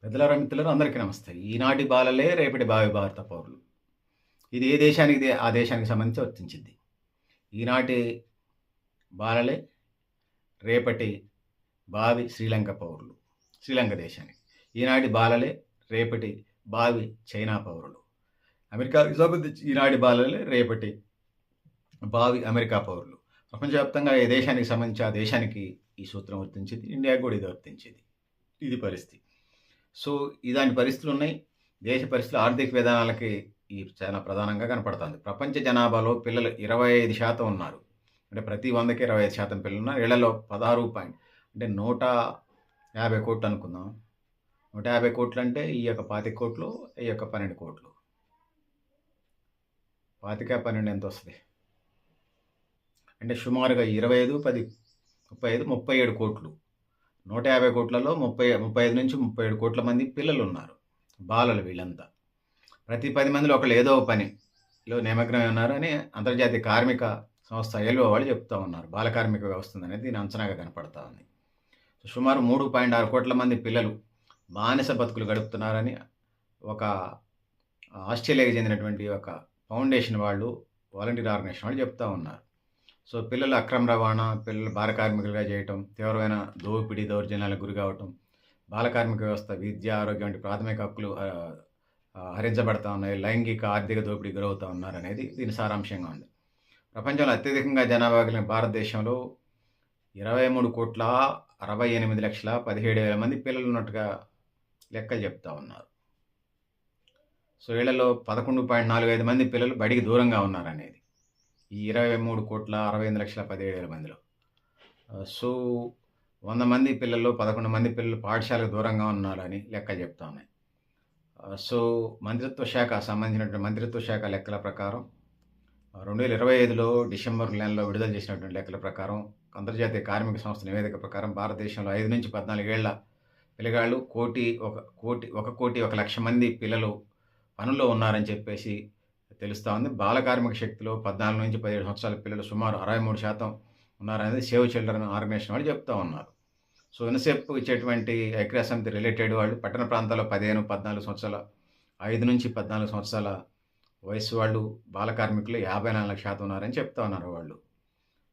పెద్దలారా, మిత్రులారా అందరికీ నమస్తే. ఈనాటి బాలలే రేపటి భావి భారత పౌరులు. ఇది ఏ దేశానికిది ఆ దేశానికి సంబంధించి వర్తించిద్ది. ఈనాటి బాలలే రేపటి భావి శ్రీలంక పౌరులు. శ్రీలంక దేశానికి. ఈనాటి బాలలే రేపటి భావి చైనా పౌరులు. అమెరికాకి సంబంధించి ఈనాటి బాలలే రేపటి భావి అమెరికా పౌరులు. ప్రపంచవ్యాప్తంగా ఏ దేశానికి సంబంధించి ఆ దేశానికి ఈ సూత్రం వర్తించింది. ఇండియాకు కూడా ఇది వర్తించింది. ఇది పరిస్థితి. సో, ఇలాంటి పరిస్థితులున్నాయి. దేశ పరిస్థితులు ఆర్థిక విధానాలకి చాలా ప్రధానంగా కనపడుతుంది. ప్రపంచ జనాభాలో పిల్లలు 25% ఉన్నారు. అంటే ప్రతి 100కి 25% పిల్లలున్నారు. ఇళ్లలో 16 అంటే 150 కోట్లు అనుకుందాం. 150 కోట్లు అంటే ఈ యొక్క 25 కోట్లు, ఈ యొక్క 12 కోట్లు. 25, 12 ఎంత వస్తుంది? అంటే సుమారుగా 25, 10, 35, 37 కోట్లు. 150 కోట్లలో 35 నుంచి 37 కోట్ల మంది పిల్లలు ఉన్నారు. బాలలు వీళ్ళంతా. ప్రతి 10 మందిలో ఒకళ్ళు ఏదో పనిలో నిమగ్నమై ఉన్నారని అంతర్జాతీయ కార్మిక సంస్థ ILO వాళ్ళు చెప్తూ ఉన్నారు. బాల కార్మిక వ్యవస్థ అనేది దీని అంచనాగా కనపడతా ఉంది. సుమారు 3.6 కోట్ల మంది పిల్లలు బానిస బతుకులు గడుపుతున్నారని ఒక ఆస్ట్రేలియాకి చెందినటువంటి ఒక ఫౌండేషన్ వాళ్ళు, వాలంటీర్ ఆర్గనైజేషన్ వాళ్ళు చెప్తూ ఉన్నారు. సో, పిల్లల అక్రమ రవాణా, పిల్లలు బాల కార్మికులుగా చేయటం, తీవ్రమైన దోపిడీ, దౌర్జన్యాలకు గురి కావటం, బాల కార్మిక వ్యవస్థ, విద్య, ఆరోగ్యం వంటి ప్రాథమిక హక్కులు హరించబడతా ఉన్నాయి. లైంగిక, ఆర్థిక దోపిడీ గురవుతూ ఉన్నారనేది దీని సారాంశంగా ఉంది. ప్రపంచంలో అత్యధికంగా జనాభా కలిగిన భారతదేశంలో 23,68,17,000 మంది పిల్లలు ఉన్నట్టుగా లెక్కలు చెప్తా ఉన్నారు. సో, వీళ్ళలో 11.45 మంది పిల్లలు బడికి దూరంగా ఉన్నారనేది ఈ 23,68,17,000 మందిలో. సో, 100 మంది పిల్లల్లో 11 మంది పిల్లలు పాఠశాలకు దూరంగా ఉన్నారని లెక్కలు చెప్తా ఉన్నాయి. సో, మంత్రిత్వ శాఖ లెక్కల ప్రకారం 2025లో డిసెంబర్ నెలలో విడుదల చేసినటువంటి లెక్కల ప్రకారం, అంతర్జాతీయ కార్మిక సంస్థ నివేదిక ప్రకారం భారతదేశంలో 5 నుంచి 14 ఏళ్ల పిల్లగాళ్ళు 1,01,00,000 మంది పిల్లలు పనుల్లో ఉన్నారని చెప్పేసి తెలుస్తూ ఉంది. బాల కార్మిక శక్తిలో 14 నుంచి 17 సంవత్సరాల పిల్లలు సుమారు 63% ఉన్నారనేది సేవ్ చిల్డ్రన్ ఆర్గనైజేషన్ వాళ్ళు చెప్తూ ఉన్నారు. సో, యునిసెఫ్ ఇచ్చేటువంటి ఐక్యరాజ్యసమితి రిలేటెడ్ వాళ్ళు పట్టణ ప్రాంతాల్లో 15, 14 సంవత్సరాల 5 నుంచి 14 సంవత్సరాల వయసు వాళ్ళు బాల కార్మికులు 54% ఉన్నారని చెప్తా ఉన్నారు వాళ్ళు.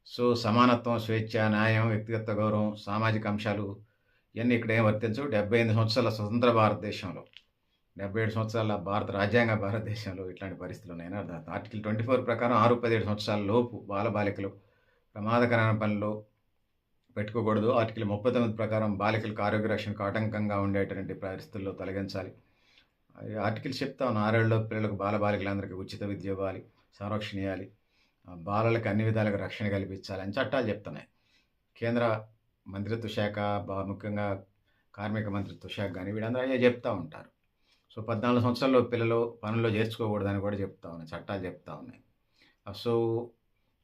సో, సమానత్వం, స్వేచ్ఛ, న్యాయం, వ్యక్తిగత గౌరవం, సామాజిక అంశాలు ఇవన్నీ ఇక్కడ ఏం వర్తించవు. 78 సంవత్సరాల స్వతంత్ర భారతదేశంలో, 77 సంవత్సరాల భారతదేశంలో ఇట్లాంటి పరిస్థితులు ఉన్నాయని అర్థం. ఆర్టికల్ 24 ప్రకారం 6-17 సంవత్సరాల లోపు బాలికలు ప్రమాదకరమైన పనిలో పెట్టుకోకూడదు. ఆర్టికల్ 39 ప్రకారం బాలికలకు ఆరోగ్య రక్షణకు ఆటంకంగా ఉండేటువంటి పరిస్థితుల్లో తొలగించాలి. ఆర్టికల్స్ చెప్తా ఉన్న 6 ఏళ్ల పిల్లలకు బాలికలందరికీ ఉచిత విద్య ఇవ్వాలి, సంరక్షణ ఇవ్వాలి, బాలలకు అన్ని విధాలుగా రక్షణ కల్పించాలని చట్టాలు చెప్తున్నాయి. కేంద్ర మంత్రిత్వ శాఖ, ముఖ్యంగా కార్మిక మంత్రిత్వ శాఖ కానీ వీళ్ళందరూ అయ్యే చెప్తూ ఉంటారు. సో, 14 సంవత్సరాల్లో పిల్లలు పనుల్లో చేర్చుకోకూడదని కూడా చెప్తా ఉన్నాయి, చట్టాలు చెప్తా ఉన్నాయి. సో,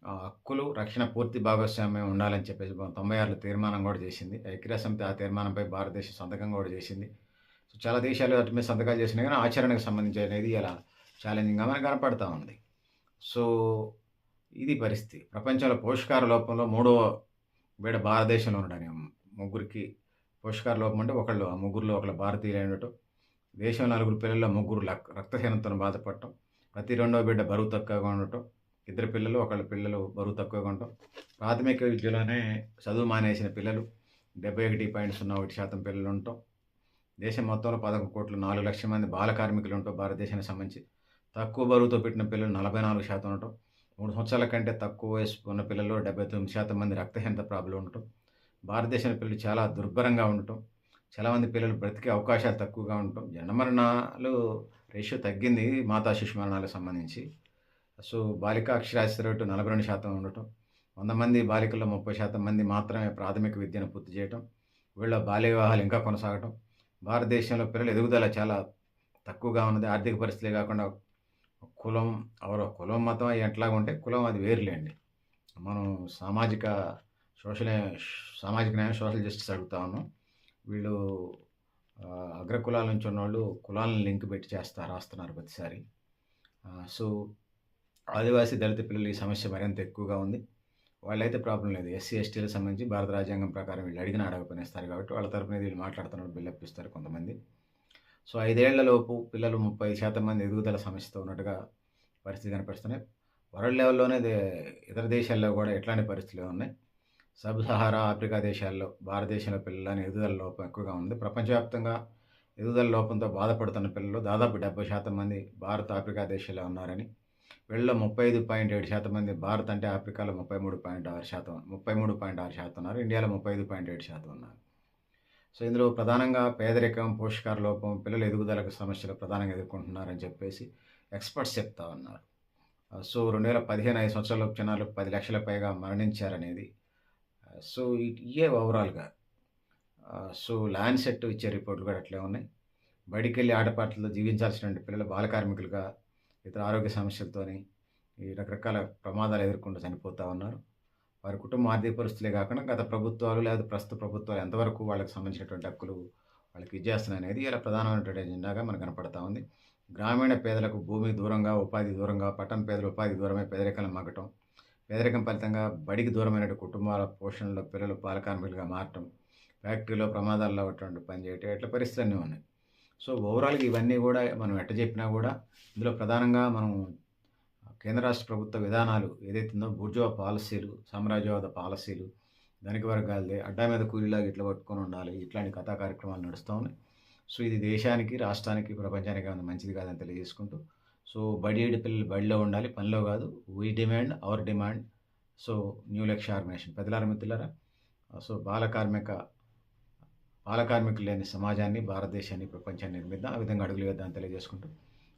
హక్కులు, రక్షణ పూర్తి భాగస్వామ్యం ఉండాలని చెప్పేసి 96లో తీర్మానం కూడా చేసింది. ఐక్యరాజ్యసమితి ఆ తీర్మానంపై భారతదేశం సంతకం కూడా చేసింది. సో, చాలా దేశాలు వాటి మీద సంతకాలు చేసినాయి కానీ ఆచరణకు సంబంధించి అనేది ఇలా ఛాలెంజింగ్గా మనకు కనపడతా ఉంది. సో, ఇది పరిస్థితి. ప్రపంచంలో పోషకాహార లోపంలో 3వ బీడ భారతదేశంలో ఉండని ముగ్గురికి పోషకాహార లోపం అంటే ఒకళ్ళు, ఆ ముగ్గురులో ఒకళ్ళు భారతీయులు ఉండటం, దేశం 4 పిల్లల్లో 3 రక్తహీనతను బాధపడటం, ప్రతి 2వ బిడ్డ బరువు తక్కువగా ఉండటం, 2 పిల్లలు, ఒకళ్ళ పిల్లలు బరువు తక్కువగా ఉండటం, ప్రాథమిక విద్యలోనే చదువు మానేసిన పిల్లలు 71.01% పిల్లలు ఉండటం, దేశం మొత్తంలో 11,04,00,000 మంది బాల కార్మికులు ఉండటం, భారతదేశానికి సంబంధించి తక్కువ బరువుతో పెట్టిన పిల్లలు 44% ఉండటం, 3 సంవత్సరాల కంటే తక్కువ వయసు ఉన్న పిల్లల్లో 79% మంది రక్తహీనత ప్రాబ్లం ఉండటం, భారతదేశంలో పిల్లలు చాలా దుర్భరంగా ఉండటం, చాలామంది పిల్లలు బ్రతికే అవకాశాలు తక్కువగా ఉండటం, జనన మరణాలు రేషియో తగ్గింది మాతా శిశు మరణాలకు సంబంధించి. సో, బాలికా అక్షరాస్యత రేటు 42% ఉండటం, 100 మంది బాలికల్లో 30% మంది మాత్రమే ప్రాథమిక విద్యను పూర్తి చేయటం, వీళ్ళ బాల్య వివాహాలు ఇంకా కొనసాగటం, భారతదేశంలో పిల్లల ఎదుగుదల చాలా తక్కువగా ఉన్నది. ఆర్థిక పరిస్థితులే కాకుండా కులం మతం అవి ఎట్లాగా ఉంటే కులం అది వేరులేండి. మనం సామాజిక న్యాయం, సోషల్ జస్టిస్ అడుగుతా ఉన్నాం. వీళ్ళు అగ్రకులాల నుంచి ఉన్నవాళ్ళు కులాలను లింక్ పెట్టి రాస్తున్నారు ప్రతిసారి. సో, ఆదివాసీ, దళిత పిల్లలు ఈ సమస్య మరింత ఎక్కువగా ఉంది. వాళ్ళైతే ప్రాబ్లం లేదు. ఎస్సీ, ఎస్టీలకు సంబంధించి భారత రాజ్యాంగం ప్రకారం వీళ్ళు అడిగినా అడగపనిస్తారు కాబట్టి వాళ్ళ తరపున వీళ్ళు మాట్లాడుతున్నారు, బిల్లు ఇప్పిస్తారు కొంతమంది. సో 5 ఏళ్లలోపు పిల్లలు 35% మంది ఎదుగుదల సమస్యతో ఉన్నట్టుగా పరిస్థితి కనిపిస్తున్నాయి. వరల్డ్ లెవెల్‌లోనే ఇతర దేశాల్లో గూడా ఇట్లాంటి పరిస్థితులే ఉన్నాయి. సబ్ సహారా ఆఫ్రికా దేశాల్లో భారతదేశంలో పిల్లలని ఎదుగుదల లోపం ఎక్కువగా ఉంది. ప్రపంచవ్యాప్తంగా ఎదుగుదల లోపంతో బాధపడుతున్న పిల్లలు దాదాపు 70% మంది భారత్, ఆఫ్రికా దేశాల్లో ఉన్నారని, వీళ్ళలో 35.7% మంది భారత్ అంటే ఆఫ్రికాలో 33.6% ఉన్నారు. ఇండియాలో 35.7% ఉన్నారు. సో, ఇందులో ప్రధానంగా పేదరికం, పోషకాహార లోపం, పిల్లల ఎదుగుదలకు సమస్యలు ప్రధానంగా ఎదుర్కొంటున్నారని చెప్పేసి ఎక్స్‌పర్ట్స్ చెప్తా ఉన్నారు. సో, 2015 5 సంవత్సరాలలోపు చిన్నారులు 10 లక్షల పైగా మరణించారనేది. సో, ఇయ్యే ఓవరాల్‌గా. సో, ల్యాన్సెట్ ఇచ్చే రిపోర్ట్‌లు కూడా అట్లే ఉన్నాయి. బడికెళ్ళి ఆటపాటలతో జీవించాల్సినటువంటి పిల్లలు బాల కార్మికులుగా, ఇతర ఆరోగ్య సమస్యలతోని, ఈ రకరకాల ప్రమాదాలు ఎదుర్కొంటూ చనిపోతా ఉన్నారు. వారి కుటుంబ ఆర్థిక పరిస్థితులే కాకుండా గత ప్రభుత్వాలు లేదా ప్రస్తుత ప్రభుత్వాలు ఎంతవరకు వాళ్ళకి సంబంధించినటువంటి హక్కులు వాళ్ళకి ఇచ్చేస్తున్నాయనేది ఇలా ప్రధానమైనటువంటి ఎజెండాగా మనకు కనపడతా ఉంది. గ్రామీణ పేదలకు భూమి దూరంగా, ఉపాధి దూరంగా, పట్టణ పేదలు ఉపాధి దూరమై పేదరికంలో మగ్గటం, పేదరికం ఫలితంగా బడికి దూరమైనటువంటి కుటుంబాల పోషణలో పిల్లలు బాల కార్మికులుగా మారటం, ఫ్యాక్టరీలో ప్రమాదాల్లో అటువంటి పని చేయటం, ఇట్లా పరిస్థితులన్నీ ఉన్నాయి. సో, ఓవరాల్‌గా ఇవన్నీ గూడా మనం ఎట్ట చెప్పినా గూడా ఇందులో ప్రధానంగా మనం కేంద్ర రాష్ట్ర ప్రభుత్వ విధానాలు ఏదైతుందో బూర్జువా పాలసీలు, సామ్రాజ్యవాద పాలసీలు, ధనిక వర్గాలదే అడ్డా మీద కూలీలాగా ఇట్లా పట్టుకొని ఉండాలి. ఇట్లాంటి కథా కార్యక్రమాలు నడుస్తా ఉన్నాయి. సో, ఇది దేశానికి, రాష్ట్రానికి, ప్రపంచానికి ఏమైనా మంచిది కాదని తెలియజేసుకుంటూ, సో, బడేడు పిల్లలు బడిలో ఉండాలి, పనిలో కాదు. We demand our demand. So, new Lakshya organization పెద్దలారా, మిత్రులారా, సో, బాల కార్మికులు లేని సమాజాన్ని, భారతదేశాన్ని, ప్రపంచాన్ని నిర్మిద్దాం. ఆ విధంగా అడుగులు వేద్దామని తెలియజేసుకుంటూ,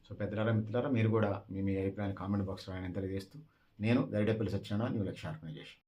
సో, పెద్దలారా, మిత్రులారా, మీరు కూడా మీ అభిప్రాయాన్ని కామెంట్ బాక్స్‌లో రాయని తెలియజేస్తూ, నేను గరిడేపల్లి సత్యనారాయణ, న్యూ లక్ష్య ఆర్గనైజేషన్.